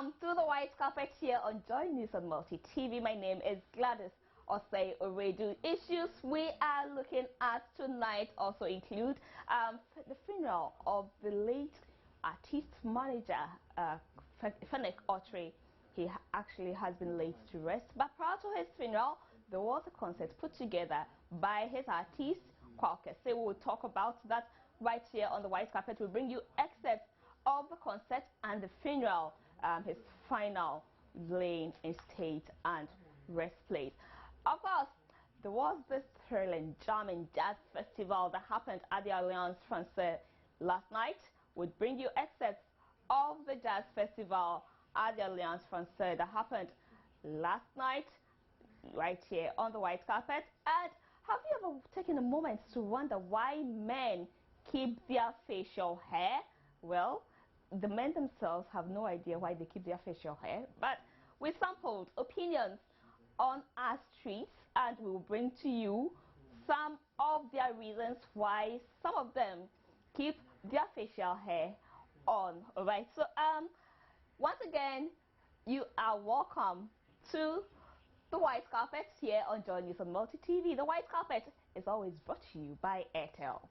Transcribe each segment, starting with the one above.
Welcome to the white carpet here on Joy News on Multi TV. My name is Gladys Osei Oredu. Issues we are looking at tonight also include the funeral of the late artist manager K.O.D. He actually has been laid to rest, but prior to his funeral, there was a concert put together by his artist K.O.D. We will talk about that right here on the white carpet. We'll bring you excerpts of the concert and the funeral, his final laying in state and rest place. Of course, there was this thrilling jamming jazz festival that happened at the Alliance Française last night. We'll bring you excerpts of the jazz festival at the Alliance Française that happened last night right here on the white carpet. And have you ever taken a moment to wonder why men keep their facial hair? Well, the men themselves have no idea why they keep their facial hair, but we sampled opinions on our streets and we will bring to you some of their reasons why some of them keep their facial hair on. All right, so once again, you are welcome to the white carpet here on Joy News on Multi TV. The white carpet is always brought to you by Airtel.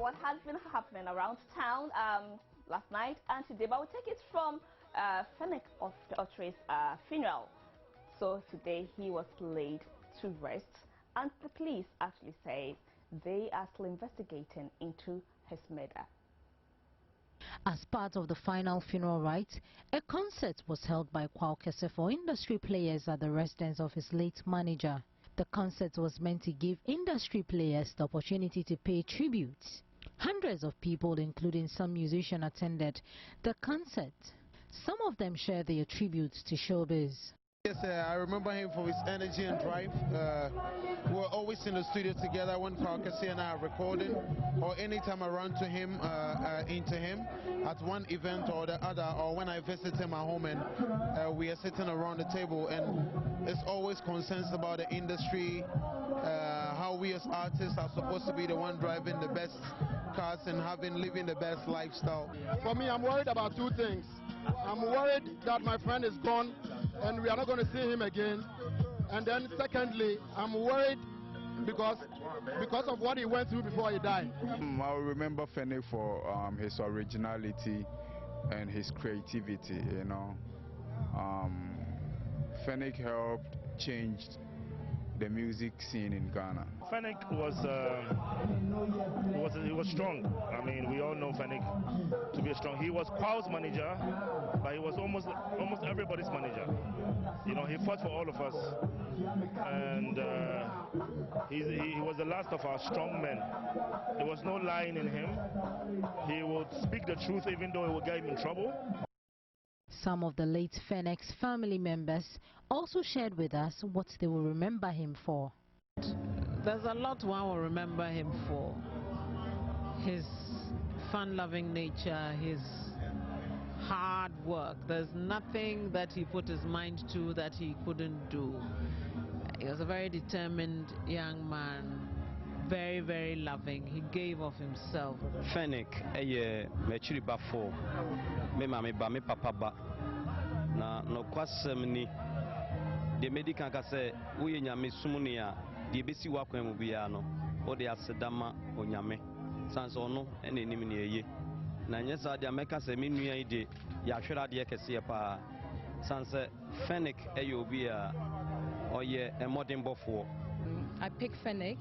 What has been happening around town last night and today, but we'll take it from K.O.D's funeral. So today he was laid to rest, and the police actually say they are still investigating into his murder. As part of the final funeral rites, a concert was held by K.O.D for industry players at the residence of his late manager. The concert was meant to give industry players the opportunity to pay tribute. Hundreds of people, including some musicians, attended the concert. Some of them shared their tributes to showbiz. Yes, I remember him for his energy and drive. We were always in the studio together when K.O.D and I are recording, or anytime I run to him, into him at one event or the other, or when I visit him at home and we are sitting around the table, and it's always concerns about the industry, how we as artists are supposed to be the one driving the best cars and living the best lifestyle. For me, I'm worried about two things. I'm worried that my friend is gone and we are not going to see him again. And then secondly, I'm worried because of what he went through before he died. I'll remember Fennick for his originality and his creativity, you know. Fennick helped change the music scene in Ghana. Fennick was strong. I mean, we all know Fennick to be strong. He was K.O.D's manager, but he was almost everybody's manager. You know, he fought for all of us, and he was the last of our strong men. There was no lying in him. He would speak the truth even though it would get him in trouble. Some of the late Fennick's family members also shared with us what they will remember him for. There's a lot one will remember him for. His fun-loving nature, his hard work. There's nothing that he put his mind to that he couldn't do. He was a very determined young man, very, very loving. He gave of himself. Fennick, mechiri bafo, me mama ba me papa ba. Na no kwasem ni de medical ka se wo ye nyame sumuni a de besi wa kwan mu bia no o de asedama onyame sanse ono ene nim ne eye na nyesa de ameka se me nua ide ya hwera de kese pa sanse Fennick obi a oye a modern bofo. I pick Fennick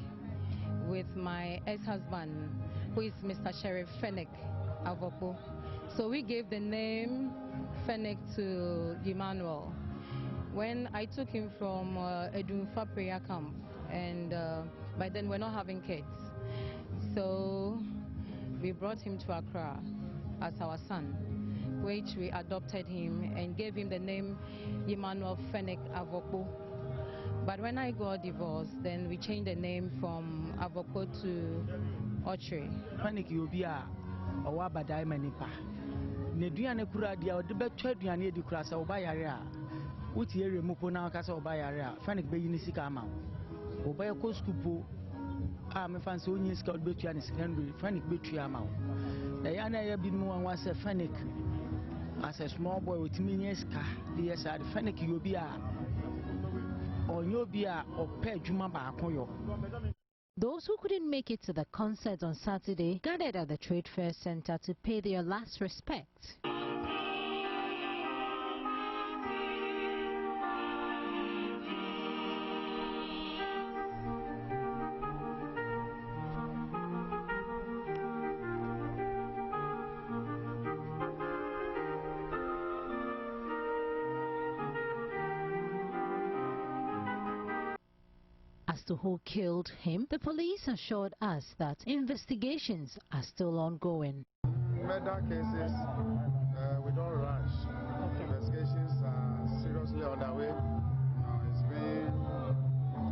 with my ex-husband, who is Mr. Sheriff Fennick Avoko. So we gave the name Fennick to Emmanuel. When I took him from Edunfa prayer camp, and by then we're not having kids, so we brought him to Accra as our son, which we adopted him and gave him the name Emmanuel Fennick Avoko. But when I got divorced, then we changed the name from Avoko to Ochre. Fennick Yobia, or Wabadai Manipa. Neduane Kura, the Odebet Treduane de Crasa, Obayarea. Uti ere mu po na kasa oba yare a Fenix be yini sika ama. Oba ye ko school po a me fan se onyi sika betua ne secondary Fenix betua ama. Na ya na ya bi mu wan wase Fenix as a small boy with minyeska the side Fenix yobi a onyobi a opa adwuma ba akoyo. Those who couldn't make it to the concert on Saturday gathered at the Trade Fair Center to pay their last respect. As to who killed him, the police assured us that investigations are still ongoing. Murder cases, we don't rush. Investigations are seriously underway. It's been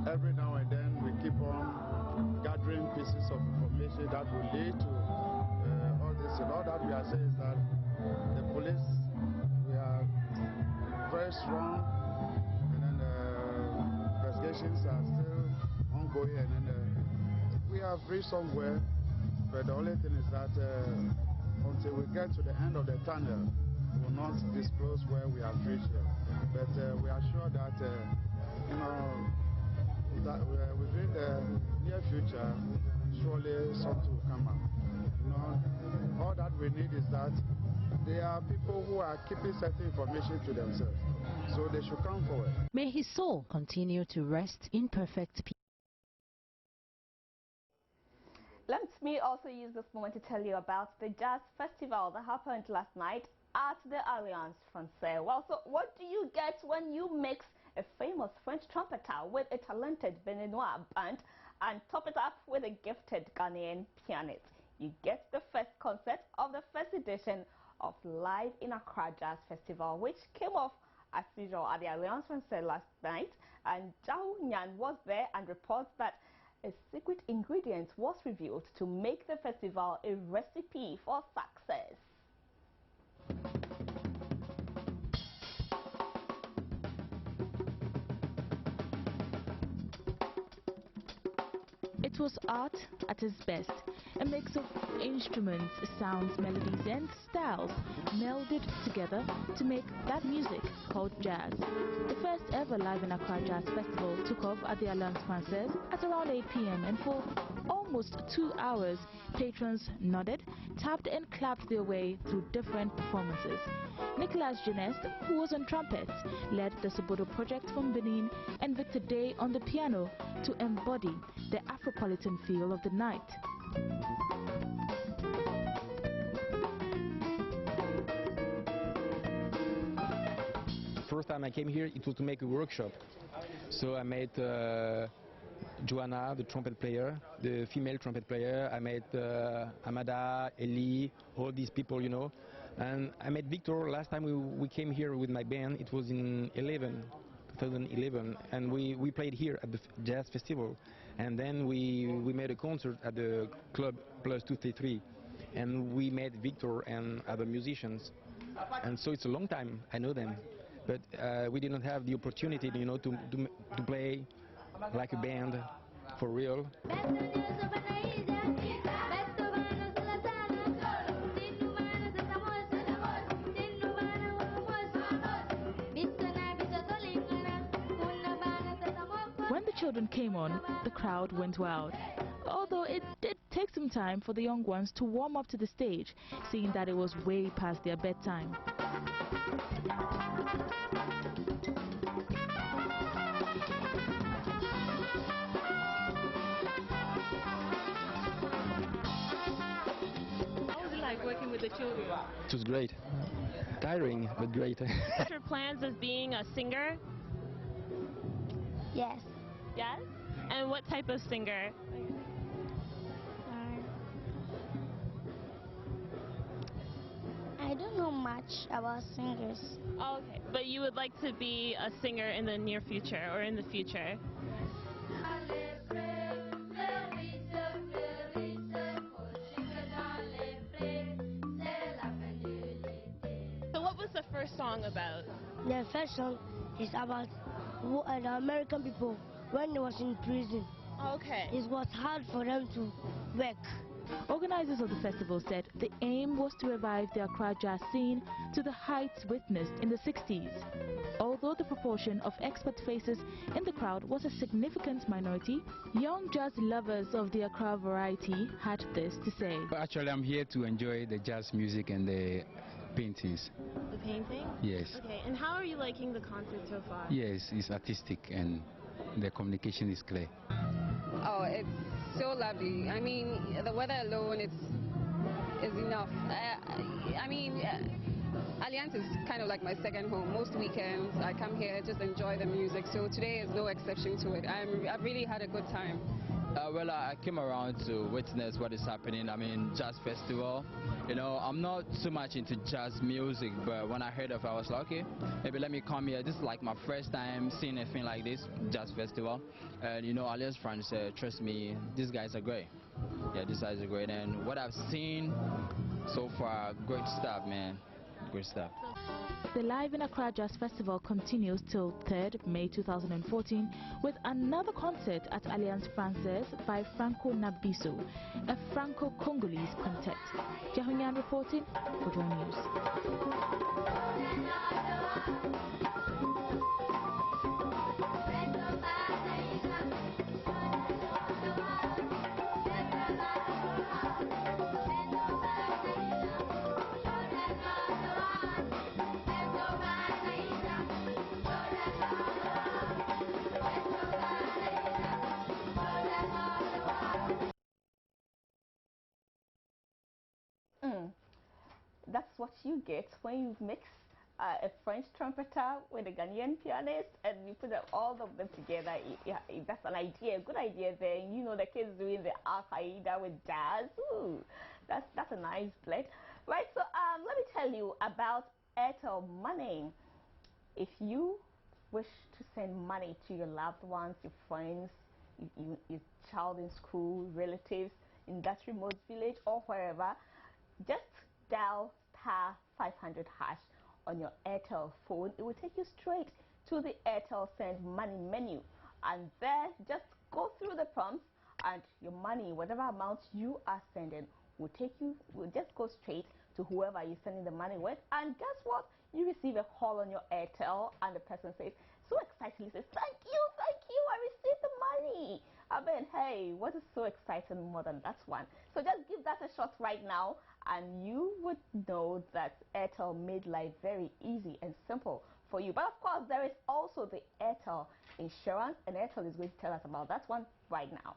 every now and then we keep on gathering pieces of information that will lead to all this. And all that we are saying is that the police, we are very strong, and then investigations are still ongoing, and we have reached somewhere, but the only thing is that until we get to the end of the tunnel, we will not disclose where we have reached. But we are sure that you know that within the near future, surely something will come up. You know, all that we need is that there are people who are keeping certain information to themselves, so they should come forward. May his soul continue to rest in perfect peace. Let me also use this moment to tell you about the jazz festival that happened last night at the Alliance Française. Well, so what do you get when you mix a famous French trumpeter with a talented Beninois band and top it up with a gifted Ghanaian pianist? You get the first concert of the first edition of Live in Accra Jazz Festival, which came off as usual at the Alliance Française last night. And Zhao Nyan was there and reports that a secret ingredient was revealed to make the festival a recipe for success. It was art at its best, a mix of instruments, sounds, melodies and styles melded together to make that music called jazz. The first ever Live in Accra Jazz Festival took off at the Alliance Française at around 8 p.m. and for almost 2 hours, patrons nodded, tapped and clapped their way through different performances. Nicolas Jeunesse, who was on trumpets, led the Sobodo project from Benin, and Victor Day on the piano to embody the Afropolitan feel of the night. First time I came here, it was to make a workshop. So I met Joanna, the trumpet player, the female trumpet player. I met Amada, Eli, all these people, you know. And I met Victor last time we came here with my band. It was in 2011, and we played here at the Jazz Festival. And then we made a concert at the Club Plus 233, and we met Victor and other musicians. And so it's a long time, I know them. But we didn't have the opportunity, you know, to play like a band for real. When the children came on, the crowd went wild. Although it did take some time for the young ones to warm up to the stage, seeing that it was way past their bedtime. How was it like working with the children? It was great. Tiring, but great. What's your plans as being a singer? Yes. Yes? And what type of singer? I don't know much about singers. Oh, okay, but you would like to be a singer in the near future or in the future? So what was the first song about? The first song It's about the American people when they was in prison. Okay. It was hard for them to work. Organizers of the festival said the aim was to revive the Accra jazz scene to the heights witnessed in the 60s. Although the proportion of expert faces in the crowd was a significant minority, young jazz lovers of the Accra variety had this to say. Actually, I'm here to enjoy the jazz music and the paintings. The painting? Yes. Okay, and how are you liking the concert so far? Yes, it's artistic and the communication is clear. Oh, it's so lovely. I mean, the weather alone is enough. I mean, Alliance is kind of like my second home. Most weekends I come here, just enjoy the music. So today is no exception to it. I've really had a good time. Well, I came around to witness what is happening. I mean, jazz festival. You know, I'm not so much into jazz music, but when I heard of it, I was like, okay, maybe let me come here. This is like my first time seeing a thing like this, jazz festival. And you know, Alliance friends, trust me, these guys are great. Yeah, these guys are great. And what I've seen so far, great stuff, man. Great stuff. The Live in Accra Jazz Festival continues till 3rd May 2014 with another concert at Alliance Française by Franco Nabiso, a Franco-Congolese quintet. Jahunyan reporting for Joy News. That's what you get when you mix a French trumpeter with a Ghanaian pianist and you put all of them together. That's an idea, a good idea there. You know, the kids doing the Al-Qaeda with jazz. Ooh, that's a nice blend. Right, so let me tell you about Airtel Money. If you wish to send money to your loved ones, your friends, your child in school, relatives in that remote village or wherever, just dial *500# on your Airtel phone. It will take you straight to the Airtel Send Money menu, and there just go through the prompts and your money, whatever amount you are sending, will just go straight to whoever you're sending the money with. And guess what? You receive a call on your Airtel and the person says, so excitedly says, thank you, I received the money. I mean, hey, what is so exciting more than that one? So just give that a shot right now and you would know that Airtel made life very easy and simple for you. But of course, there is also the Airtel insurance, and Airtel is going to tell us about that one right now.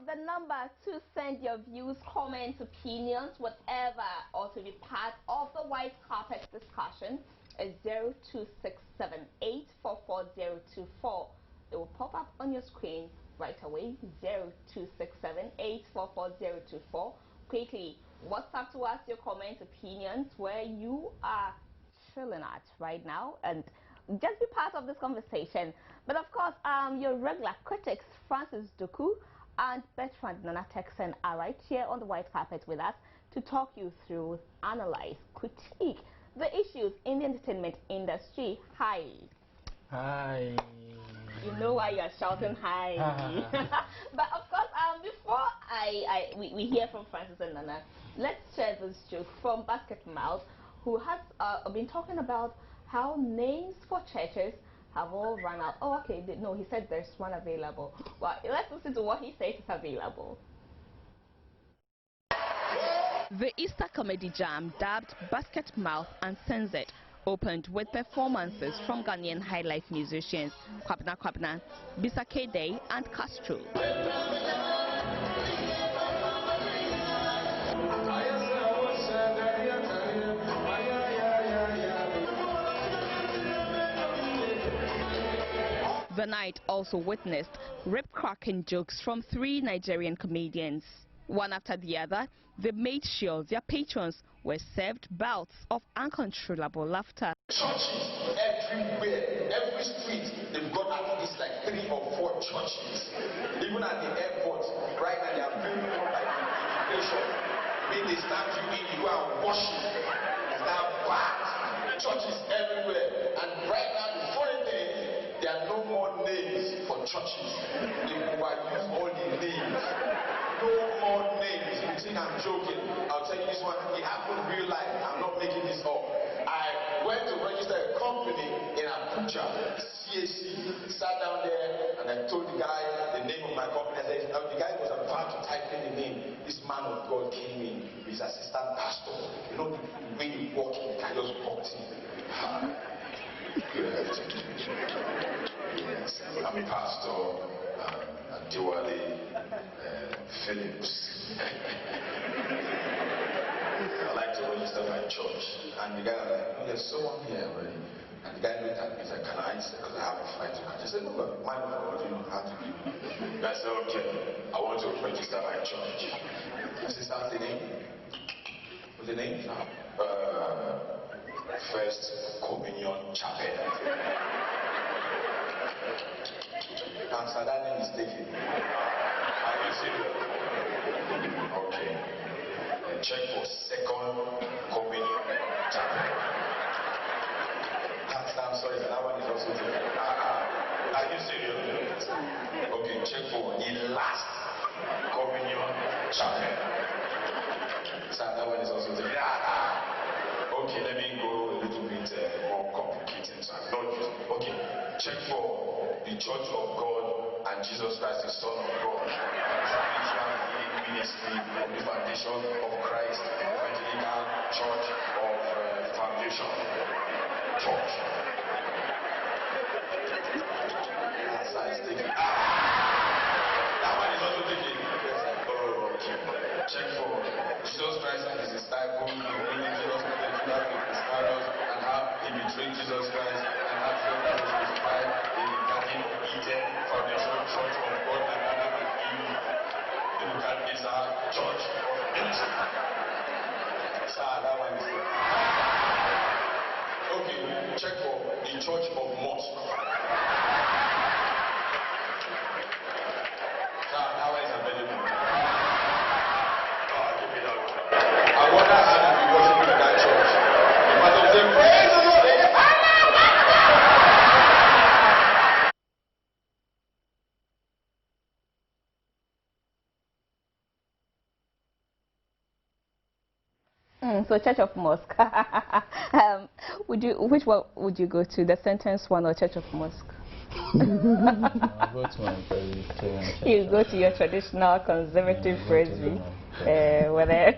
The number to send your views, comments, opinions, whatever, or to be part of the white carpet discussion is 0267844024. It will pop up on your screen right away. 0267844024. Quickly, WhatsApp to us your comments, opinions, where you are chilling at right now, and just be part of this conversation. But of course, your regular critics, Francis Doku and Bertrand Nanateksen, are right here on the white carpet with us to talk you through, analyze, critique the issues in the entertainment industry. Hi. Hi. You know why you're shouting hi. But of course, before we hear from Francis and Nana, let's share this joke from Basket Mouth, who has been talking about how names for churches have all run out. Oh, okay. No, he said there's one available. Well, let's listen to what he says is available. The Easter Comedy Jam, dubbed Basket Mouth Uncensored, opened with performances from Ghanaian high life musicians Kwabna Kwabna, Bisa K.O.D, and Castro. The night also witnessed rip-cracking jokes from 3 Nigerian comedians. One after the other, they made sure their patrons were served bouts of uncontrollable laughter. Churches everywhere, every street, they've got at least like 3 or 4 churches. Even at the airport, right now they are building up like immigration. When they stamp you in, you go and worship. It's now bad. Churches everywhere. And right now, the funny thing, there are no more names for churches. They overuse all the names. No more names. You think I'm joking? I'll tell you this one. It happened real life. I'm not making this up. I went to register a company in Abuja, CAC, sat down there and I told the guy the name of my company. I said, the guy was about to type in the name. This man of God came in, his assistant pastor. You know, the way you walk in, the guy just walked in. Good afternoon. Yes, I'm a pastor, Diwali Phillips. I like to register my church. And the guy was like, oh, there's someone here already. And the guy looked at me and said, can I? Because I have a flight to catch. I said, no, but mine already know how to do it. I said, okay, I want to register my church. I said, start the name. What's the name? First Communion Chapel. Answer that name is taken. Are you serious? Okay. Check for Second Communion Chapel. I'm sorry, that one is also taken. Are you serious? Okay, check for the last Communion Chapel. So that one is also taken. Okay, let me go a little bit more complicated. So I'm not just okay. Check for the Church of God and Jesus Christ, the Son of God. Spiritual healing ministry of the Foundation of Christ, Evangelical Church of Foundation Church. That's how it's taken. That one is also taken. Oh, okay. Check for Jesus Christ and his disciples, including Jesus Christ and how he betrayed Jesus Christ and how Jesus was crucified in the Garden of Eden, Foundation Church of God and Adam and Eve. You look at this Church of Ministry. That one is there. Okay, check for the Church of Mosque. That one is available. I wonder how to be worshiping in that church. But I'm saying, praise the Lord. So Church of Mosque. Which one would you go to? The Sentence one or Church of Mosque? I'll go to my Presbyterian church. You go to your traditional conservative Presby. Whether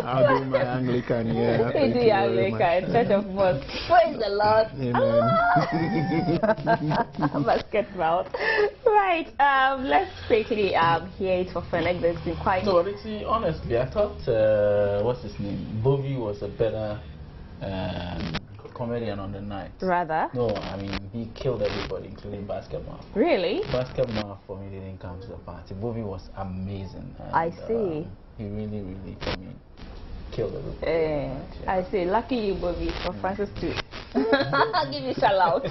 I'll do my Anglican, yeah. You do your Anglican, Church of Mosque. Praise the Lord. Amen. Basketball. Right, let's quickly hear it for Fennec. There's been quite... No, see, honestly, I thought, what's his name? Bovie was a better comedian on the night. Rather? No, I mean, he killed everybody, including Basketball. Really? Basketball for me didn't come to the party. Bovie was amazing. And, I see. He really, I mean, killed everybody. Yeah. I see. Lucky you, Bovie, for Francis too. I'll give you a shout out.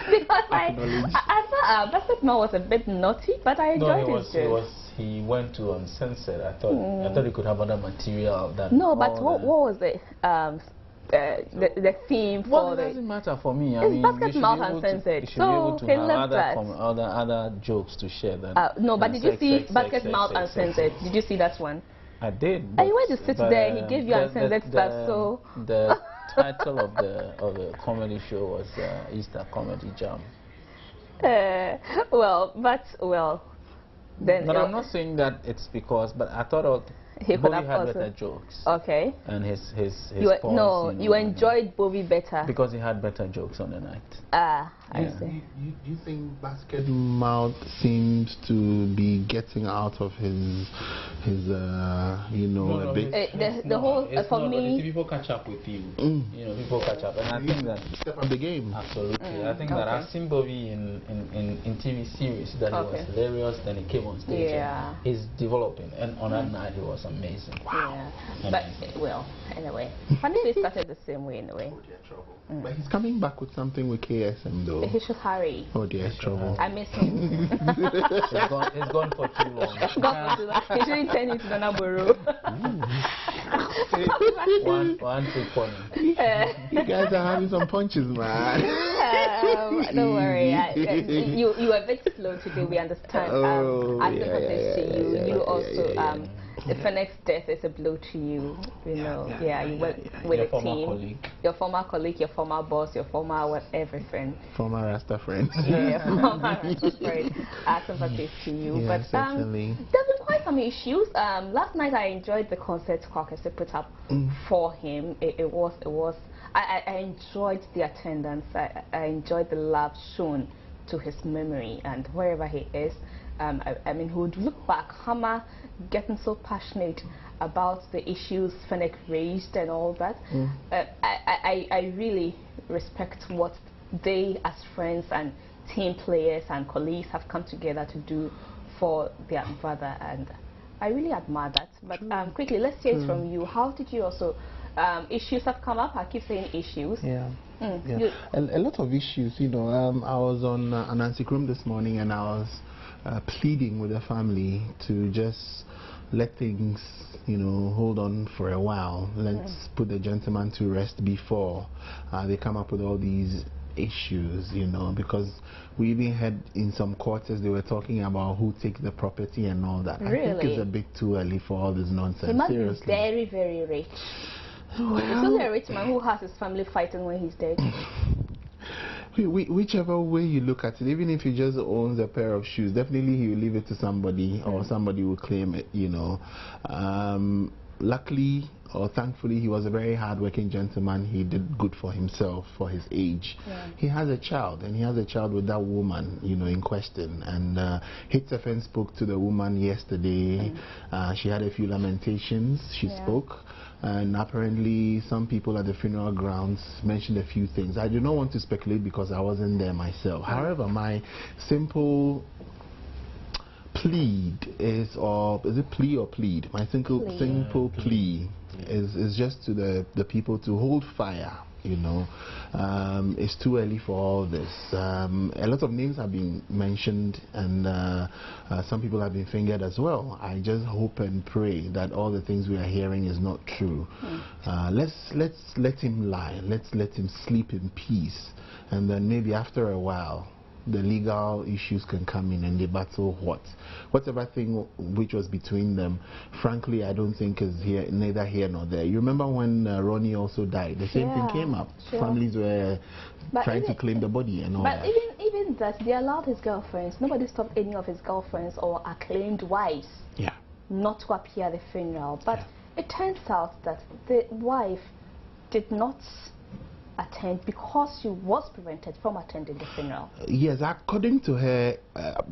Because I thought Basketball was a bit naughty, but I enjoyed it. He went to Uncensored. I thought he could have other material that. No, but what was it? The theme for it doesn't matter for me. I it's mean, Basketball Uncensored, so he left that. Other jokes to share. No, but did you see Basketball Uncensored? Did you see that one? I did. And you went to sit there. He gave you uncensored stuff. So the title of the comedy show was Easter Comedy Jam. Then. But I'm not saying that it's because. But I thought he could have had better jokes. Okay. And his points. No, you enjoyed Bovie better because he had better jokes on the night. I see. Do you think Basketmouth seems to be getting out of his the whole for me? People catch up with you. You know, people catch up, and I think that step up the game. Absolutely, I think that I've seen Bovie in TV series that he was hilarious. Then he came on stage. Yeah. He's developing, and on that night he was was amazing. Wow. Yeah. But, well, anyway. Funny started the same way anyway. But he's coming back with something with KSM though. He should hurry. Oh dear, trouble. I miss him. It's gone for too long. He shouldn't turn into the Naburu. One too funny. You guys are having some punches, man. Don't worry. You were a bit slow today, we understand. Our sympathies to you. You also, the Phoenix death is a blow to you. You know, you work with a team. Colleague. Your former colleague, your former boss, your former everything. Former Rasta friend. Yeah, former Rasta friend. Our sympathies to you. Yeah, but certainly. There's been quite some issues. Last night I enjoyed the concert Kwakese put up for him. It was. I enjoyed the attendance. I enjoyed the love shown to his memory, and wherever he is, I mean, he would look back, Hammer getting so passionate about the issues Fennec raised and all that. I really respect what they, as friends and team players and colleagues, have come together to do for their brother, and I really admire that. But quickly, let's hear it from you. How did you also? Issues have come up. I keep saying issues. Yeah. A lot of issues, you know. I was on Nancy Krum this morning, and I was pleading with the family to just let things, you know, hold on for a while. Let's put the gentleman to rest before they come up with all these issues, you know, because we even had in some quarters they were talking about who takes the property and all that. Really? I think it's a bit too early for all this nonsense. He must Seriously. be very, very rich. Well, it's only a rich man who has his family fighting when he's dead. Whichever way you look at it, even if he just owns a pair of shoes, definitely he will leave it to somebody, or somebody will claim it, you know. Luckily or thankfully, he was a very hard-working gentleman. He did good for himself for his age. He has a child, and he has a child with that woman, you know, in question. And HFN spoke to the woman yesterday. She had a few lamentations. She spoke. And apparently some people at the funeral grounds mentioned a few things. I do not want to speculate because I wasn't there myself. However, my simple plead is, or is it plea or plead? My simple plea is just to the people to hold fire. You know, it's too early for all this. A lot of names have been mentioned, and some people have been fingered as well. I just hope and pray that all the things we are hearing is not true. Let's let him lie. Let's let him sleep in peace, and then maybe after a while, the legal issues can come in and they battle whatever thing which was between them. Frankly, I don't think is neither here nor there. You remember when Ronnie also died, the same thing came up. Families were trying to claim the body and all that. But even that, they allowed his girlfriends. Nobody stopped any of his girlfriends or acclaimed wives not to appear at the funeral. But it turns out that the wife did not attend because she was prevented from attending the funeral. Yes, according to her,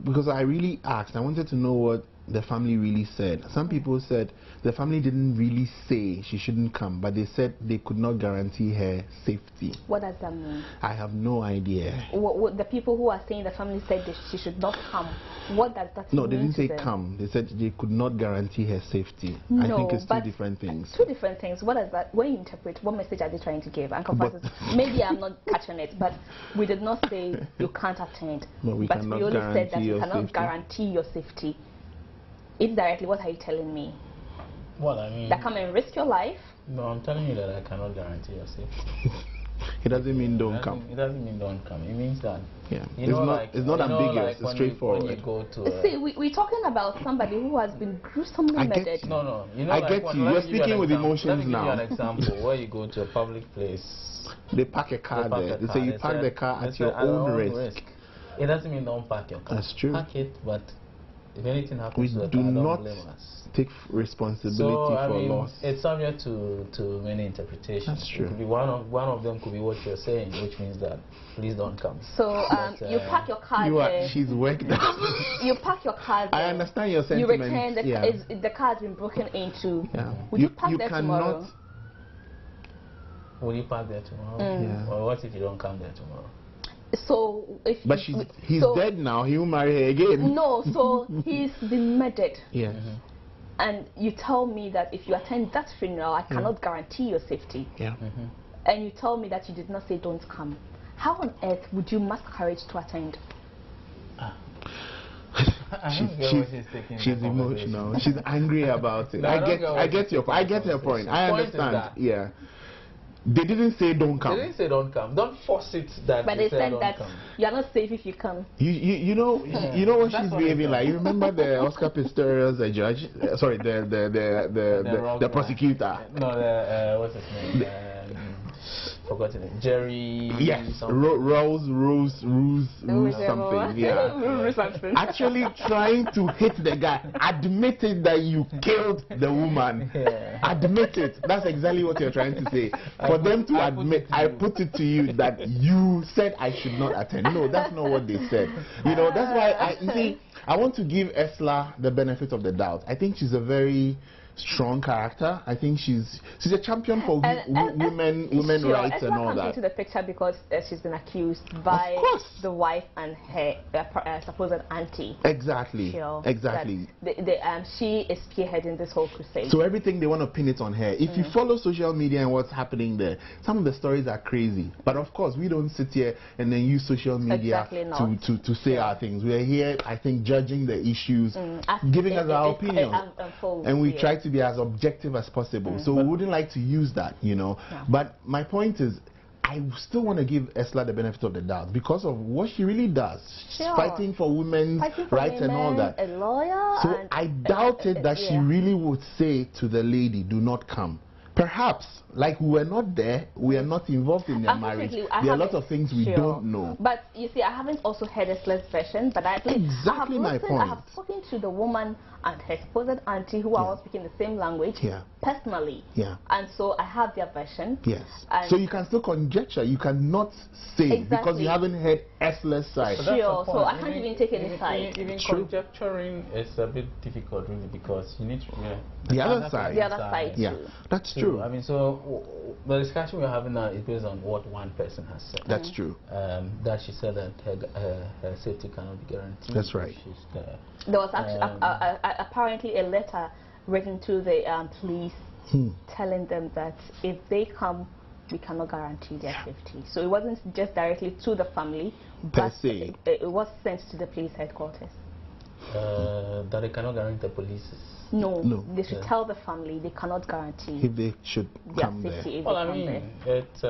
because I really asked, I wanted to know what the family really said. Some people said the family didn't really say she shouldn't come, but they said they could not guarantee her safety. What does that mean? I have no idea. What the people who are saying the family said that she should not come, what does that mean? No, they didn't say them? Come. They said they could not guarantee her safety. No, I think it's two different things. Two different things. What does that, when you interpret, what message are they trying to give? And maybe I'm not catching it, but we did not say you can't attend. No, but we only said that you cannot guarantee your safety. Indirectly, what are you telling me? Well, I mean, that come and risk your life? No, I'm telling you that I cannot guarantee your safety. It doesn't mean don't come. It doesn't mean don't come. It means that. Yeah. It's not ambiguous. It's straightforward. When you go to see, we're talking about somebody who has been gruesomely murdered. No. You know, I get you. You're speaking with emotions now. Let me give you an example. Where you go to a public place. They park a car there. They say you park the car at your own risk. It doesn't mean don't park your car. That's true. Park it, but if anything happens to we it, do not blame us. Take responsibility for loss. It's subject to many interpretations. That's true. It could be one of them could be what you're saying, which means that please don't come. So you park your car there. She's worked You park your car there. I understand your sentiments. You return the car has been broken into. Would you park there tomorrow? Will you park there tomorrow? Or what if you don't come there tomorrow? So if he's dead now, he will marry her again. No, so he's been murdered. Yes. and you tell me that if you attend that funeral, I cannot guarantee your safety. Yeah. And you tell me that you did not say don't come. How on earth would you muster courage to attend? She's emotional. She's angry about it. No, I get her point. I understand. Yeah. They didn't say don't come. They didn't say don't come. Don't force it that. But they said that you are not safe if you come. You know what she's behaving like. You remember the Oscar Pistorius, the judge? Sorry, the prosecutor. No, what's his name? Forgotten it. Jerry. Yes. Rose something. Yeah. Actually trying to hit the guy. Admitted that you killed the woman. Yeah. Admit it. That's exactly what you're trying to say. For them to admit, I put it to you that you said I should not attend. No, that's not what they said. You know, that's why you see, I want to give Esla the benefit of the doubt. I think she's a very strong character. I think she's a champion for women rights and all that. Into the picture because she's been accused by the wife and her supposed auntie. Exactly. Exactly. She is spearheading this whole crusade. So everything they want to pin it on her. If you follow social media and what's happening there, some of the stories are crazy. But of course, we don't sit here and then use social media to say our things. We are here, I think, judging the issues, giving us our opinions, and we try to be as objective as possible. So we wouldn't like to use that, you know. But my point is, I still want to give Esla the benefit of the doubt because of what she really does. Fighting for women's rights and all that. A lawyer. So I doubted that she really would say to the lady, do not come. Perhaps, like we were not there, we are not involved in their marriage. There are a lot of things we don't know. But you see, I haven't also heard Esla's version, but I have spoken to the woman and her supposed auntie who are all speaking the same language personally. And so I have their version. Yes. So you can still conjecture, you cannot say because you haven't heard Esla's side. So I can't even take any side. Even conjecturing is a bit difficult really because you need to the other side. The other side. Yeah, that's true. I mean, so the discussion we're having now is based on what one person has said. That's true. That she said that her safety cannot be guaranteed. That's right. There was actually apparently a letter written to the police telling them that if they come, we cannot guarantee their safety. So it wasn't just directly to the family, but it was sent to the police headquarters. That they cannot guarantee the police. No, they should tell the family they cannot guarantee if they should come there. Well, I mean, it's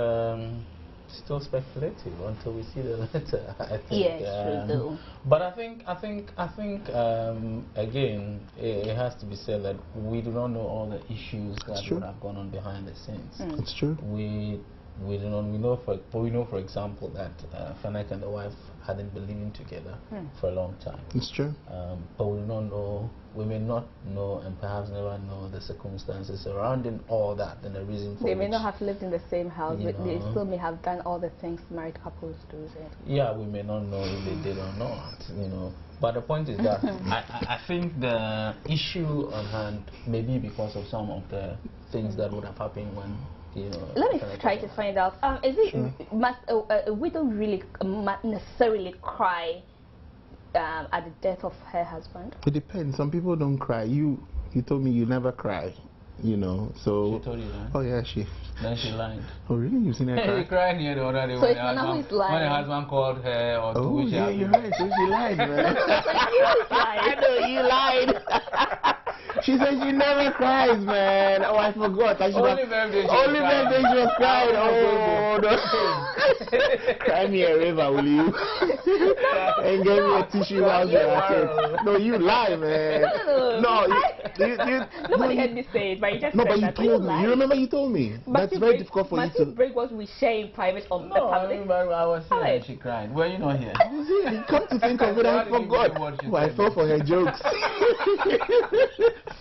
still speculative until we see the letter. I think. Yes, true. But I think again, it has to be said that we do not know all the issues that would have gone on behind the scenes. It's true. We do not. We know, for example, that Fennec and the wife hadn't been living together for a long time. It's true. But we do not know. We may not know, and perhaps never know the circumstances surrounding all that and the reason for. They may not have lived in the same house, but they still may have done all the things married couples do. Yeah, we may not know if they did or not. You know. But the point is that I think the issue on hand may be because of some of the things that would have happened when. Let me try to find out. Is it must a widow really necessarily cry at the death of her husband? It depends. Some people don't cry. You told me you never cry. You know, so. She told you that? Oh yeah, Then she lied. Oh really? You seen her cry? She cried near the other day so when her husband called her or oh yeah, you're right. So she lied, man. I know you lied. She said she never cries, man. Oh, I forgot. Only birthday she was crying. Oh, no. Cry me a river, will you? And give me a tissue while you're No, you lie, man. Nobody heard me say it, but you just said but you told me. You remember you told me. That's very difficult for you to break what we share in private of the public. No, I was here and she cried. Were you not here? Come to think of it, I forgot. Oh, I fell for her jokes.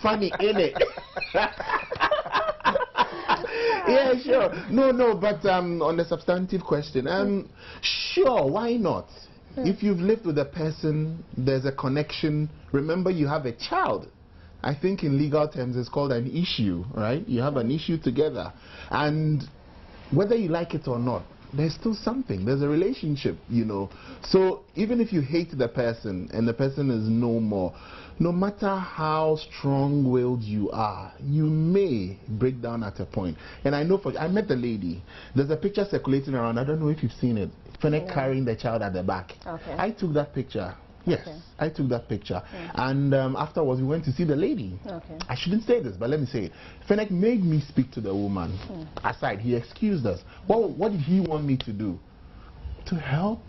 Funny, innit? Yeah, sure. No, but on the substantive question, sure, why not? If you've lived with a person, there's a connection. Remember, you have a child. I think in legal terms it's called an issue, right? You have an issue together. And whether you like it or not, there's still something. There's a relationship, you know. So even if you hate the person and the person is no more, no matter how strong-willed you are, you may break down at a point. And I know I met the lady. There's a picture circulating around. I don't know if you've seen it. Fennec carrying the child at the back. Okay. I took that picture. Yes, okay. I took that picture. And afterwards, we went to see the lady. Okay. I shouldn't say this, but let me say it. Fennec made me speak to the woman. Aside, he excused us. What did he want me to do? To help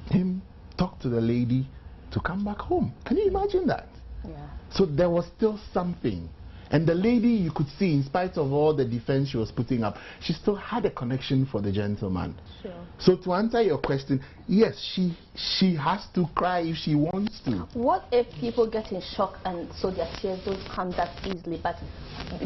him talk to the lady to come back home. Can you imagine that? Yeah. So there was still something. And the lady, you could see, in spite of all the defense she was putting up, she still had a connection for the gentleman. Sure. So to answer your question, yes, she has to cry if she wants to. What if people get in shock and so their tears don't come that easily, but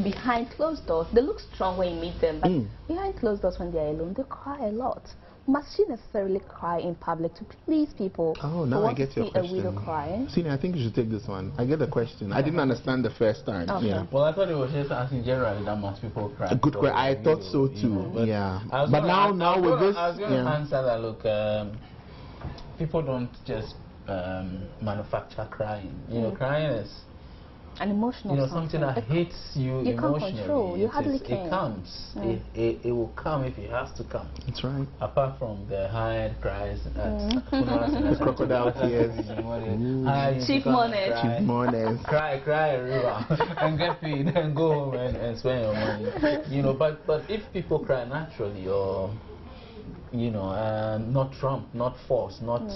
behind closed doors, they look strong when you meet them, but behind closed doors when they're alone, they cry a lot. Must she necessarily cry in public to please people? Oh, now I get your question. A widow cry? Sini, I think you should take this one. I get the question. I didn't understand the first time. Okay. Yeah. Well, I thought it was just asking generally that must people cry. A good question. I thought so too. But yeah. But now with this, I was going to answer that. Look, people don't just manufacture crying. You know, crying is an emotional something that hits you you emotionally. Can't control. You hardly can. It comes. It will come if it has to come. That's right. Apart from the high cries, the crocodile tears, cheap money, cry a river, and get paid, and go home and spend your money. You know, but if people cry naturally, or not forced, not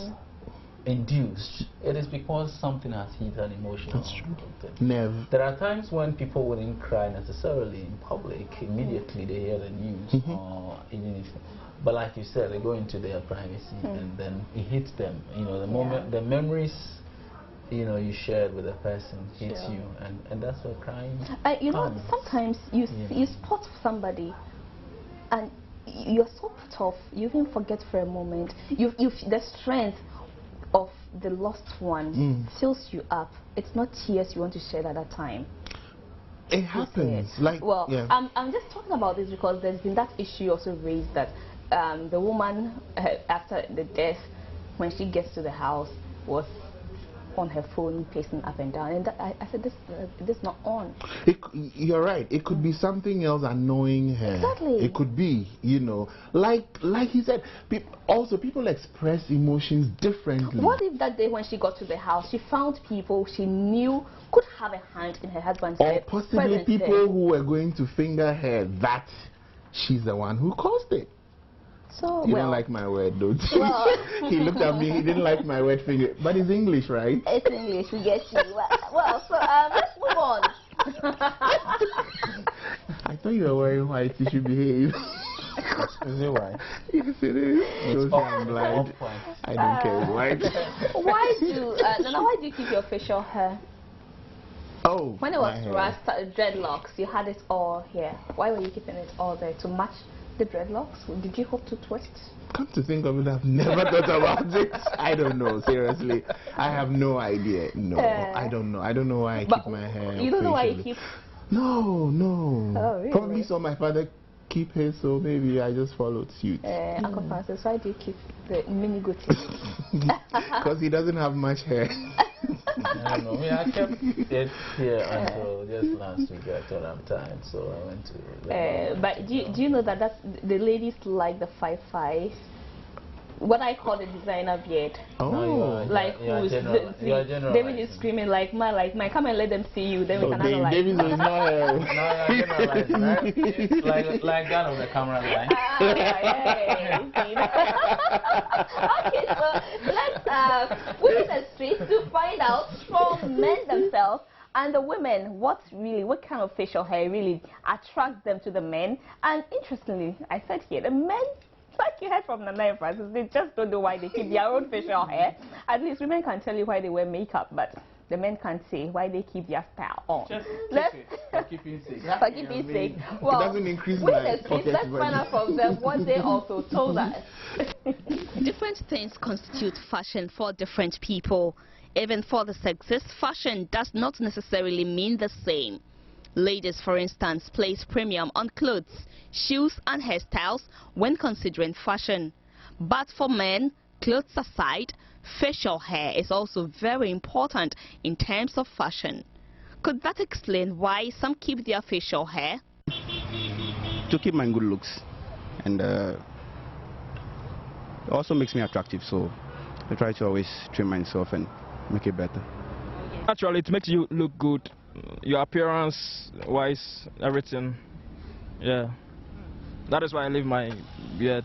induced, it is because something has hit an emotional. That's true. Never. There are times when people wouldn't cry necessarily in public. Immediately they hear the news, or even if, but like you said, they go into their privacy, and then it hits them. You know, the moment, the memories, you shared with a person hits you, and that's where crying. Sometimes you spot somebody, and you're so put off, you even forget for a moment. The strength of the lost one fills you up. It's not tears you want to shed at that time. It happens. I'm just talking about this because there's been that issue also raised that the woman after the death, when she gets to the house, was on her phone pacing up and down, and I said this is not on. You're right. It could be something else annoying her. Exactly. It could be, like he said. People express emotions differently. What if that day when she got to the house, she found people she knew could have a hand in her husband's death, or possibly people who were going to finger her that she's the one who caused it? So, you don't like my word, don't you? Well, he looked at me, he didn't like my word finger. But it's English, right? It's English, we get you. Well, so let's move on. I thought you were wearing white, you should behave. Is it white? Yes, it is. Don't say I'm blind. I don't care, white. Why do you keep your facial hair? Oh, when it was dreadlocks, you had it all here. Why were you keeping it all there? To match the dreadlocks? Did you hope to twist? Come to think of it, I've never thought about it. I don't know, seriously. I have no idea. No, I don't know. I don't know why I keep my hair. You don't know why you keep? No. Oh, really? Probably saw my father keep his, so maybe I just followed suit. Uncle Francis, why do you keep the mini goatee? Because he doesn't have much hair. I don't know. I kept it here until just last week. I thought I'm tired, so I went to. But do you know that the ladies like the 5'5"? What I call the designer beard. Oh, like David is screaming like man, come and let them see you. Then we can analyze. David is not like that of the camera guy. Okay, so let's we hit the streets to find out from men themselves and the women what kind of facial hair really attracts them to the men. And interestingly, I said here the men, like you heard from Nana and Francis, they just don't know why they keep their own facial hair. At least women can tell you why they wear makeup, but the men can't say why they keep their style on. Just for keeping sake. For keeping sake. Well, it doesn't increase with my the streets, let's find out from them what they also told us. Different things constitute fashion for different people. Even for the sexes, fashion does not necessarily mean the same. Ladies, for instance, place premium on clothes, shoes and hairstyles when considering fashion. But for men, clothes aside, facial hair is also very important in terms of fashion. Could that explain why some keep their facial hair? To keep my good looks, and it also makes me attractive, so I try to always trim myself and make it better. Naturally, it makes you look good, your appearance wise, everything. Yeah, that is why I leave my beard.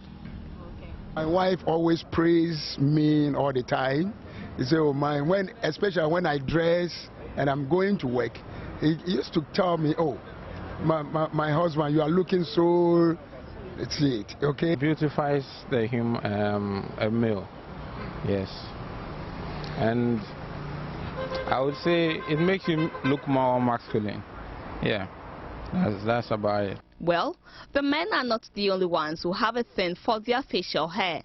My wife always praises me all the time. She said, oh man, especially when I dress and I'm going to work, he used to tell me, oh, my husband, you are looking so, let's see it, okay? Beautifies the a male, yes. And I would say it makes him look more masculine. Yeah, that's about it. Well, the men are not the only ones who have a thing for their facial hair.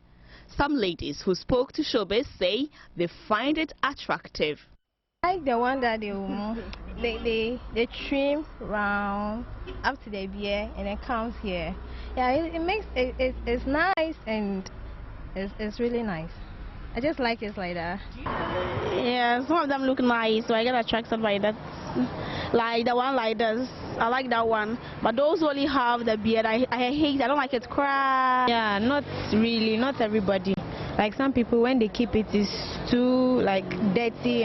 Some ladies who spoke to Showbiz say they find it attractive. I like the one that they trim round up to the beard and it comes here. Yeah, it makes it's nice and it's really nice. I just like it like that. Yeah, some of them look nice, so I get attracted by that. Like the one like this, I like that one. But those who only have the beard, I hate. I don't like it. Cry. Yeah, not really, not everybody. Like some people, when they keep it, is too like dirty,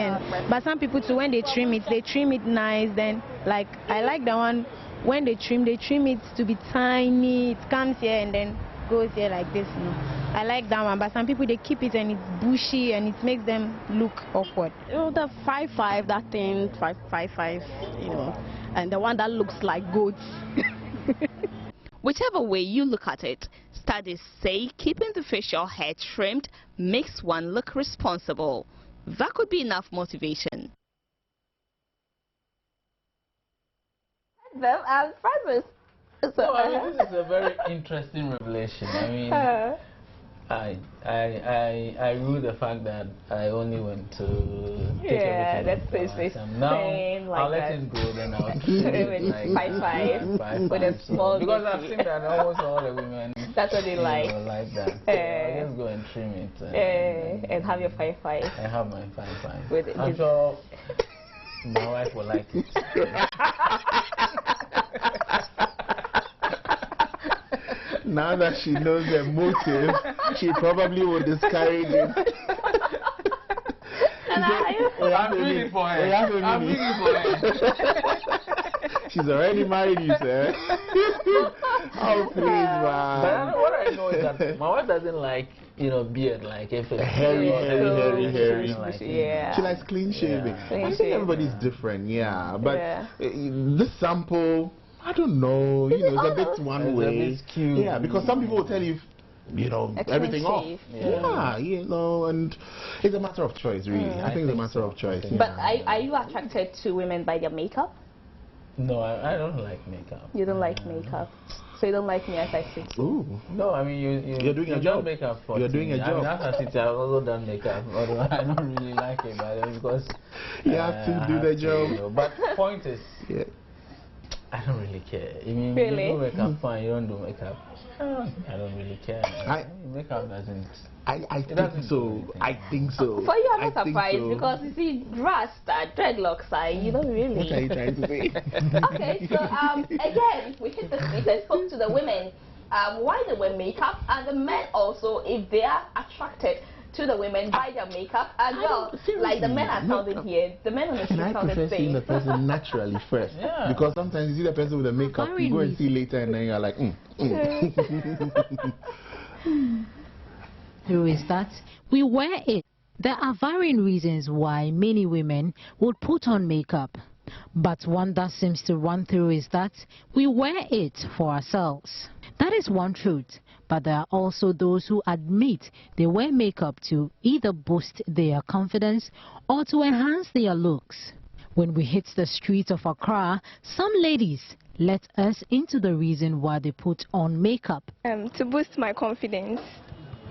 but some people too, when they trim it nice. Then like I like the one when they trim it to be tiny. It comes here and then goes here like this. I like that one, but some people they keep it and it's bushy and it makes them look awkward. Oh, the 5'5", that thing, 5'5", you know, and the one that looks like goats. Whichever way you look at it, studies say keeping the facial hair trimmed makes one look responsible. That could be enough motivation. Them as brothers. So I mean, this is a very interesting revelation. I mean, I rue the fact that I only went to take everything. That's now like I'll let it go. Then I'll keep it like 5'5" with a small. Because I've seen that almost all the women. That's what they like. Like that. So I'll just go and trim it. And have your 5'5". I have my 5'5". I'm sure my wife will like it. Now that she knows the motive, she probably will discourage it. I'm doing it for her. I'm doing it for her. She's already married, you said. Oh, please, man. But what I know is that my wife doesn't like, beard, like if it's hairy. Yeah. She likes clean shaving. I think everybody's different, yeah. But this sample, I don't know, it's a bit one way. It's cute. Yeah, because some people will tell you, everything off. Yeah, and it's a matter of choice, really. I think it's a matter of choice. But are you attracted to women by their makeup? No, I don't like makeup. You don't like makeup? So you don't like me as I sit? Ooh. No, I mean, you're doing your job. Makeup for you're doing a job. I mean, as I sit, I've also done makeup, although I don't really like it, by the way, because you have to do the job. But point is, I don't really care. I mean, really? You do makeup fine, you don't do makeup. I don't really care. Makeup doesn't. I think so. I think so. For you, I'm not surprised because you see, rasta, dreadlocks, you don't really. What are you trying to say? Okay, so again, we hit the street and spoke to the women why they wear makeup, and the men also, if they are attracted to the women by their makeup as well. Like the men are sounding here, the men on the street sound the same. I prefer seeing the person naturally first, because sometimes you see the person with the makeup, you go and see later, and then you're like, Who is that? We wear it. There are varying reasons why many women would put on makeup. But one that seems to run through is that we wear it for ourselves. That is one truth. But there are also those who admit they wear makeup to either boost their confidence or to enhance their looks. When we hit the streets of Accra, some ladies let us into the reason why they put on makeup. To boost my confidence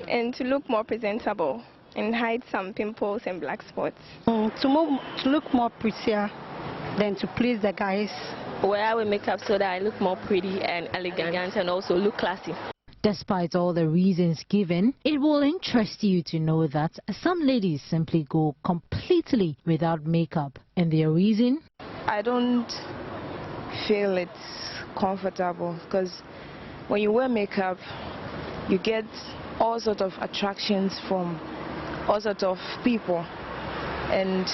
and to look more presentable and hide some pimples and black spots. To look more prettier than to please the guys. Well, I will make up so that I look more pretty and elegant and also look classy. Despite all the reasons given, it will interest you to know that some ladies simply go completely without makeup. And their reason? I don't feel it's comfortable because when you wear makeup, you get all sorts of attractions from all sorts of people. And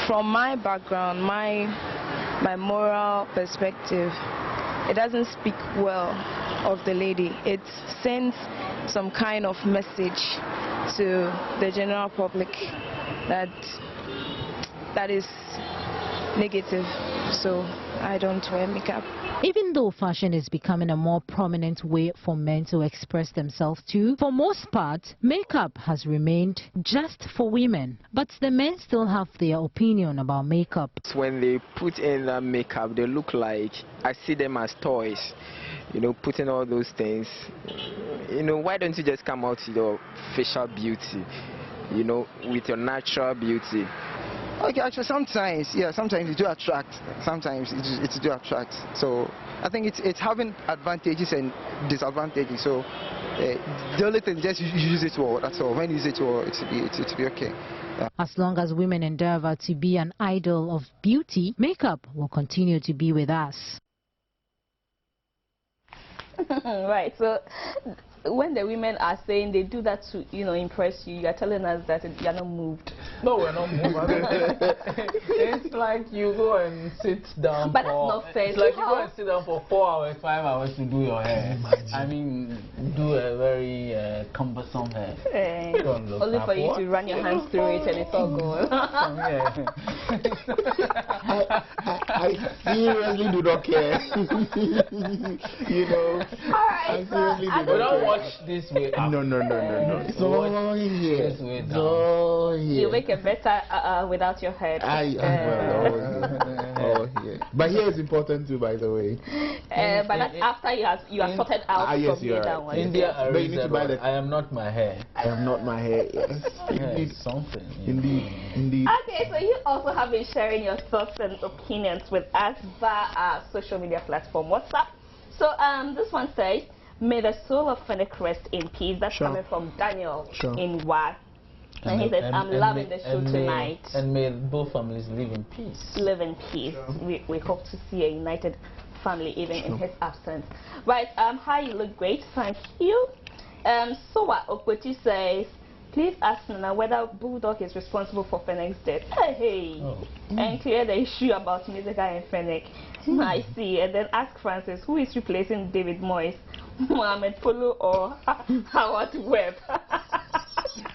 from my background, my moral perspective, it doesn't speak well of the lady. It sends some kind of message to the general public that is negative. So I don't wear makeup. Even though fashion is becoming a more prominent way for men to express themselves too, for most part, makeup has remained just for women. But the men still have their opinion about makeup. When they put in that makeup, they look like, I see them as toys. You know, putting all those things. You know, why don't you just come out with your facial beauty? You know, with your natural beauty. Okay, actually, sometimes it do attract. Sometimes it do attract. So I think it's having advantages and disadvantages. So the only thing, just use it well. That's all. When you use it well, it'll be okay. Yeah. As long as women endeavor to be an idol of beauty, makeup will continue to be with us. Right. So when the women are saying they do that to, impress you, you are telling us that you're not moved. No, we're not moved. It's like you go and sit down. But that's not fair. It's like you go and sit down for 4 hours, 5 hours to do your hair. I mean, do a very cumbersome hair. Only for you to run your hands through it and it's all gone. I seriously do not care. Alright, we don't watch this way up. No. So here. This way down. You make it better without your head. But here is important too, by the way. But that's after you have sorted out from here downwards. India are but you need to buy the, I am not my hair. I am not my hair, yes. Indeed. Something. Indeed. Okay, so you also have been sharing your thoughts and opinions with us via our social media platform, WhatsApp. So this one says, may the soul of Fennec rest in peace. That's coming from Daniel in Wa. And he says, I'm loving the show tonight. And may both families live in peace. Live in peace. We hope to see a united family even in his absence. Right, hi, you look great. Thank you. Sowa Okweti says, please ask Nana whether Bulldog is responsible for Fennec's death. And clear the issue about Musica and Fennec. I see. And then ask Francis, who is replacing David Moyes? Mohamed Polo or Howard Webb?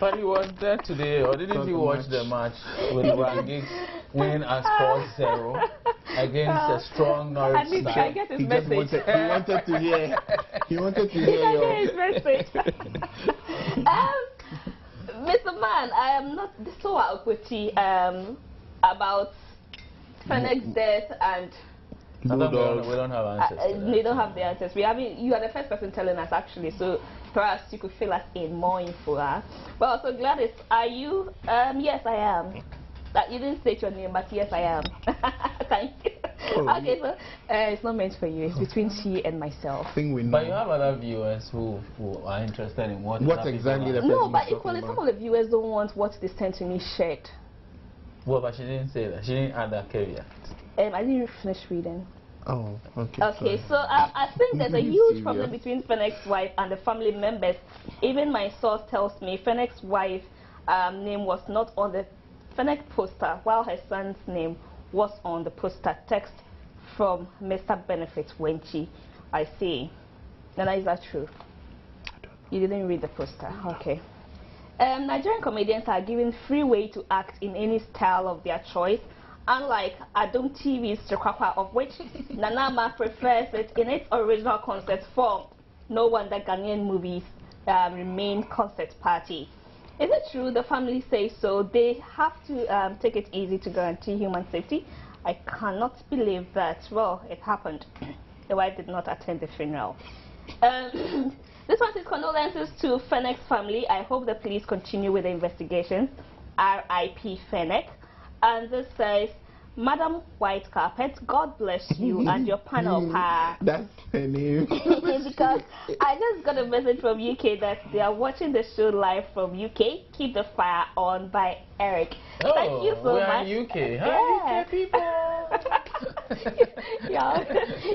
But he was there today, or didn't you watch the match with Rangix winning as 4-0 against a strong Norwich side? I get his message. He wanted to hear his message. Mr. Man, I am not so outwitty about Fennec's death and we don't have answers. They don't have the answers. You are the first person telling us actually, so perhaps you could fill us in more info. Well, so Gladys, are you? Yes, I am. You didn't state your name, but yes, I am. Thank you. Okay, so it's not meant for you. It's between she and myself. But you have other viewers who are interested in what exactly the person. No, but equally, some of the viewers don't want what they sent to me shared. Well, but she didn't say that. She didn't add that caveat. I didn't finish reading. Oh, okay. Okay, so I think there's a huge problem between Fennec's wife and the family members. Even my source tells me Fennec's wife name was not on the Fennec poster, while her son's name was on the poster. Text from Mr. Benefit Wenchi. I see. Nana, is that true? You didn't read the poster. Okay. Nigerian comedians are given free way to act in any style of their choice. Unlike Adum TV's Chekwawa, of which Nanama prefers it in its original concert form. No wonder Ghanaian movies remain concert party. Is it true the family say so? They have to take it easy to guarantee human safety. I cannot believe that. Well, it happened. The wife did not attend the funeral. This one says condolences to Fennec's family. I hope the police continue with the investigations. R.I.P. Fennec. And this says, Madam White Carpet, God bless you and your panel. That's her name. Because I just got a message from UK that they are watching the show live from UK. Keep the fire on by Eric. Oh, thank you so we're much. in UK. Hi, UK people.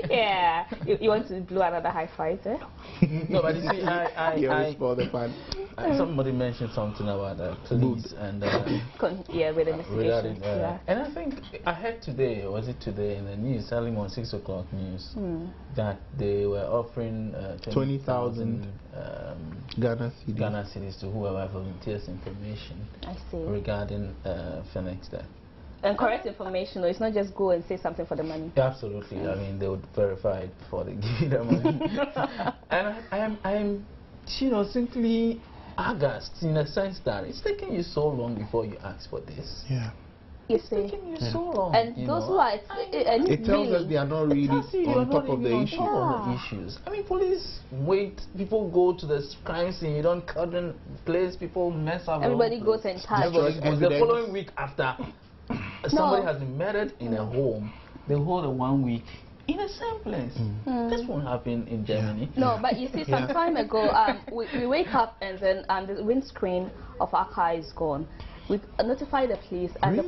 Yeah. You want to blow another high five there? No, but you see, I for the fun. Somebody mentioned something about police and with the investigation. And I think I heard today, was it today in the news, early on 6 o'clock news, that they were offering 20,000 Ghana cedis to whoever volunteers information regarding Phoenix there. And correct information, it's not just go and say something for the money. Absolutely. I mean, they would verify it before they give you the money. And I am, simply aghast in the sense that it's taking you so long before you ask for this. Yeah. It's taking you so long. And those who are, it tells us they are not really on top of the issues. I mean, police wait, people go to the crime scene, you don't cut in place, people mess up. Everybody goes and touch. The following week after somebody has been murdered in a home, they hold a 1 week in the same place. This won't happen in Germany. No, but you see, some time ago, we wake up and then the windscreen of our car is gone. We notify the police, and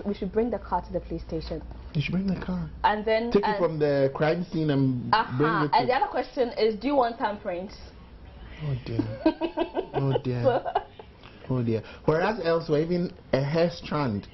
we should bring the car to the police station. You should bring the car. And then take it from the crime scene and bring it. And the other question is, do you want thumbprints? Oh dear. Oh dear. Oh dear. Whereas elsewhere, even a hair strand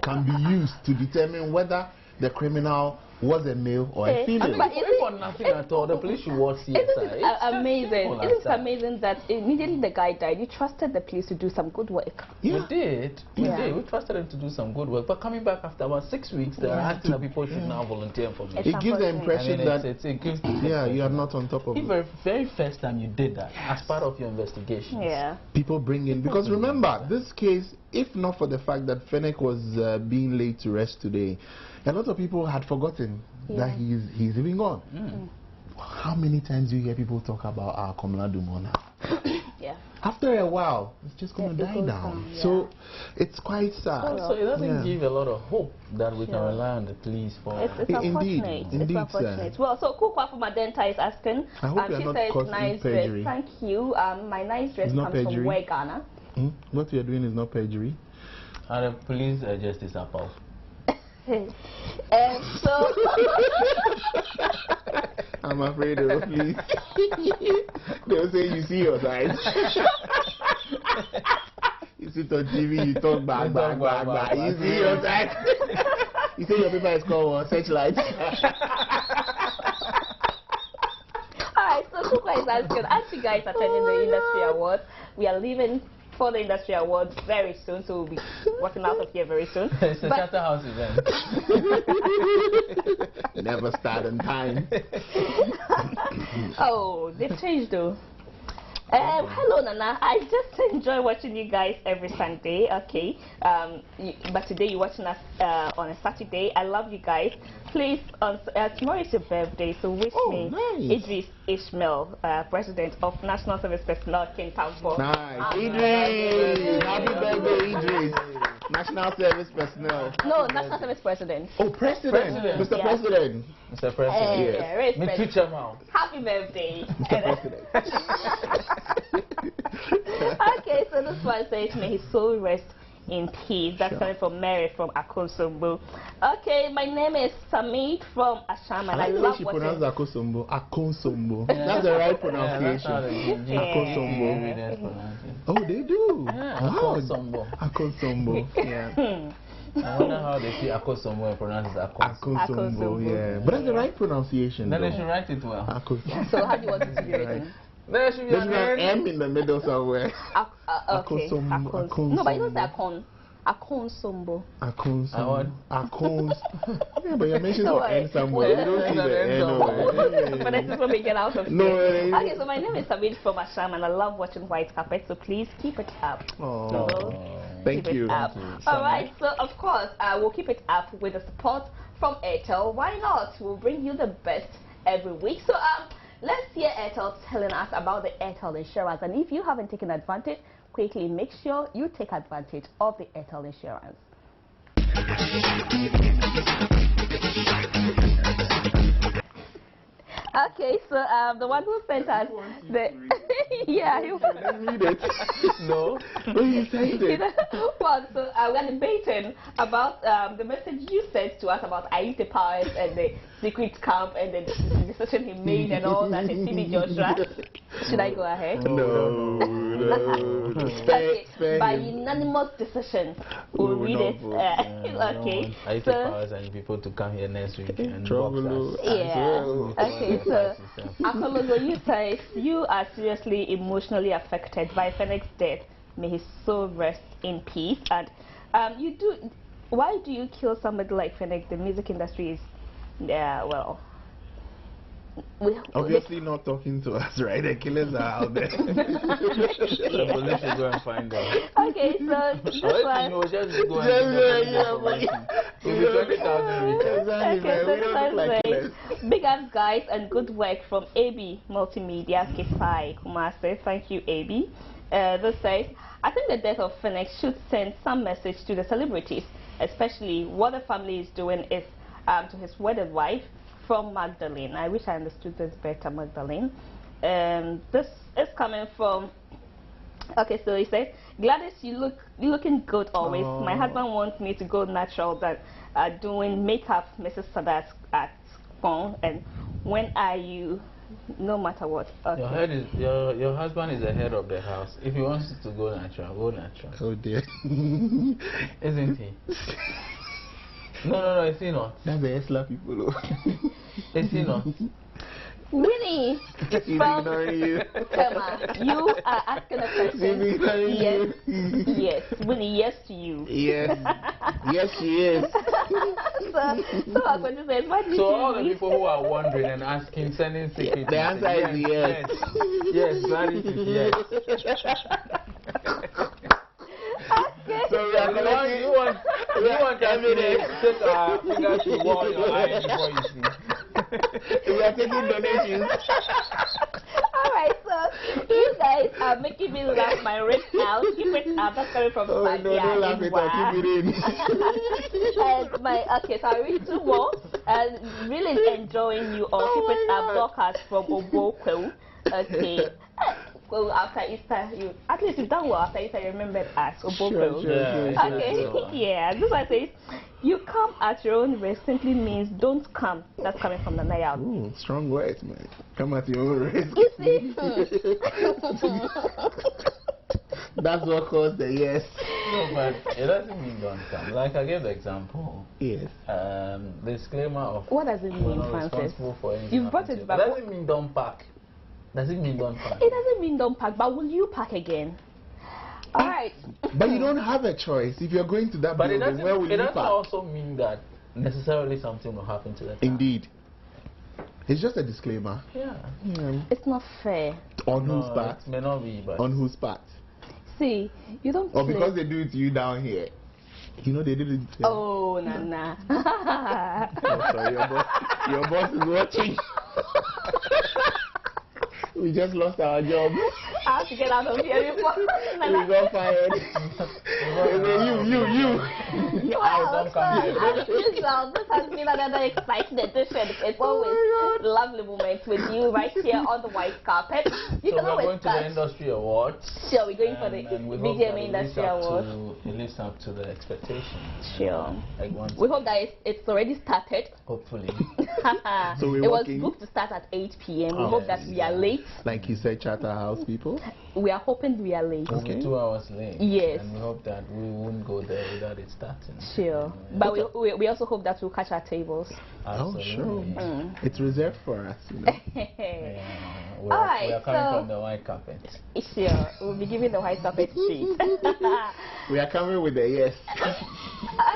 can be used to determine whether the criminal was a male or a female. But if for nothing at all, the police should watch CSI. It's amazing. Isn't it amazing that immediately the guy died, you trusted the police to do some good work? Yeah. We did. We did. We trusted them to do some good work. But coming back after about 6 weeks, they're asking that people should now volunteer for me. It gives the impression that you are not on top of it. The very first time you did that, as part of your investigation. Yeah. People bring in, because remember, this case, if not for the fact that Fennec was being laid to rest today, a lot of people had forgotten that he's even gone. How many times do you hear people talk about our Komla Dumona? After a while, it's just going to die down. So it's quite sad. So it doesn't give a lot of hope that we can rely on the police for. It's unfortunate. It's unfortunate. Well, so Kukwa from Madenta is asking. I hope she says nice dress. Thank you. My nice dress comes from where, Ghana? What you're doing is not perjury. And the police justice apart. So I'm afraid of please. They'll say you see your side. You sit on TV, you talk back. You see your side. You say your paper is called Searchlight. Alright, so Kukwa is asking, as you guys attending the industry awards, we are leaving for the industry awards very soon, so we'll be walking out of here very soon. It's a Charterhouse event. Never start on time. Oh, they've changed though. Hello Nana, I just enjoy watching you guys every Sunday. Okay, but today you're watching us on a Saturday. I love you guys. Please, tomorrow is your birthday, so wish me Idris Ishmael, President of National Service Personnel, King Tampo. Nice, Idris! Happy birthday, Idris! National Service Personnel. No, National Service President. Oh, President. Mr. President. Mr. President. Yes. Me teacher now. Happy birthday, Mr. President. Okay, so this one says, may his soul rest in peace. That's coming from Mary from Akosombo. Okay, my name is Samit from Asham, and I love she watching. Pronounce Akosombo. Akosombo. That's the right pronunciation. Akosombo. Oh, they do. Akosombo. Akosombo. Yeah. I wonder how they see Akosombo and pronounce it Akosombo. Yeah, but that's the right pronunciation. Then they should write it well. So how do you want it to be written? There should be an M in the middle somewhere. Okay. No, but you don't say Akon. Akonsombo. Akonsombo. Akons. Yeah, but you're mentioning the N somewhere. You don't see the N. But this is what we get out of No. Okay, so my name is Samid from Asham, and I love watching White Carpet, so please keep it up. Thank you. Alright, so of course, we'll keep it up with the support from Airtel. Why not? We'll bring you the best every week. So let's hear Airtel telling us about the Airtel insurance. And if you haven't taken advantage, quickly make sure you take advantage of the Airtel insurance. Okay, so the one who sent us the yeah, you read it. No, you sent it. Well, so we're debating about the message you sent to us about Aite Powers and the secret camp and the decision he made and all that in TB Joshua. Should I go ahead? No. Okay, by unanimous decision, we'll read it. Okay, Aite Powers and people to come here next week and box us. Yeah. Okay, so Akologo, you say you are seriously emotionally affected by Fenix's death. May his soul rest in peace. And you do. Why do you kill somebody like Fenix? The music industry is, well. Obviously not talking to us, right? The killers are out there. The police will go and find out. Okay, so this one. You just go and give 20,000 returns. Okay, so this one says, big up guys and good work from AB Multimedia Kisai Kumase. Thank you, AB. This says, I think the death of Phoenix should send some message to the celebrities, especially what the family is doing is to his wedded wife. From Magdalene. I wish I understood this better, Magdalene. This is coming from. Okay, so he says, Gladys, you're looking good always. Aww. My husband wants me to go natural, that doing makeup, Mrs. Sadat at phone. And when are you? No matter what. Okay. Your husband is the head of the house. If he wants to go natural, go natural. Oh dear. Isn't he? No, is he not? That's the Esla people. Is he not? Winnie, from you. Tema, you are asking a question. Yes, Winnie, yes to you. Yes, yes, she is. So I'm going to say, what did so you all read? the people who are wondering and asking, sending secrets. The answer is yes. Yes, that is yes. So we are collecting. You want evidence? Take our fingers to wall your eyes before you see. We are taking donations. Alright, so you guys are making me laugh my ribs out. Keep it up. That's coming from don't laugh it out. Keep it in. And okay, so I read two more. And really enjoying you all. Keep it up. Broadcast from Oboko. Okay. Well, after Easter, at least you've done well after Easter, you remembered us. Sure. Okay, yeah. This one says, you come at your own risk simply means don't come. That's coming from the Nayab. Strong words, man. Come at your own risk. You see? That's what caused the yes. No, but it doesn't mean don't come. Like I gave the example. Yes. Disclaimer of. What does it mean, Francis? You've brought it back. It doesn't mean don't pack. Does it mean don't pack? It doesn't mean don't pack, but will you pack again? All right. But you don't have a choice. If you're going to that building, where will you pack? It doesn't also mean that necessarily something will happen to the car. Indeed. It's just a disclaimer. Yeah. It's not fair. On whose part? It may not be, but... On whose part? See, you don't Or because they do it to you down here. You know they did it. Oh, nah. Oh, sorry, your boss is watching. We just lost our job. I have to get out of here before we got fired. you. Well, this has been another exciting edition. It's always lovely moments with you right here on the white carpet. You so can we're always going to the industry awards. Sure, we're going for the Vgma industry awards. It lives up to the expectations. Sure. We hope that it's already started. Hopefully. So we're it was booked to start at 8 p.m. We hope that we are late. Like you said, Charterhouse people? We are hoping we are late. Okay. 2 hours late. Yes. And we hope that we won't go there without it starting. Sure. But we also hope that we'll catch our tables. Absolutely. Oh, sure. It's reserved for us, you know. We are coming from the white carpet. Sure. We'll be giving the white carpet treat. We are coming with the yes.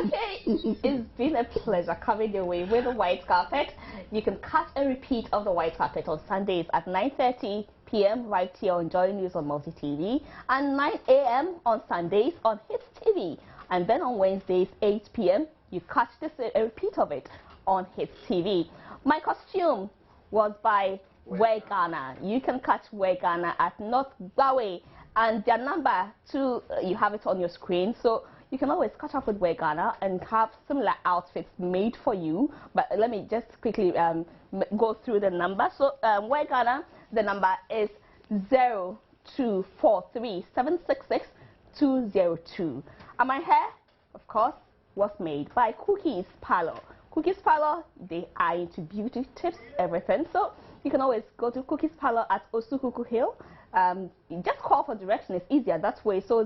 Okay. It's been a pleasure coming your way with the white carpet. You can catch a repeat of the white carpet on Sundays at 9:30 p.m. right here on Joy News on Multi TV, and 9 a.m. on Sundays on Hits TV, and then on Wednesdays 8 p.m. you catch a repeat of it on Hits TV. My costume was by Vgma. You can catch Vgma at North Galway, and their number too, you have it on your screen, so you can always catch up with Vgma and have similar outfits made for you. But let me just quickly go through the number. So Vgma, the number is 0243766202. And my hair, of course, was made by Cookies Parlor. Cookies Parlor, they are into beauty tips, everything. So you can always go to Cookies Parlor at Osukuku Hill. Just call for direction, it's easier that way. So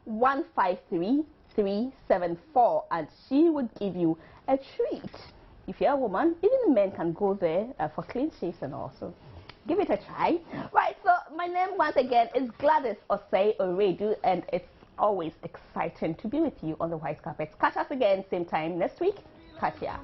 0243-153-374, and she would give you a treat. If you're a woman, even men can go there for clean shaves and all. So give it a try. Right, so my name once again is Gladys Osei Oredu, and it's always exciting to be with you on the white carpet. Catch us again same time next week. Catch ya.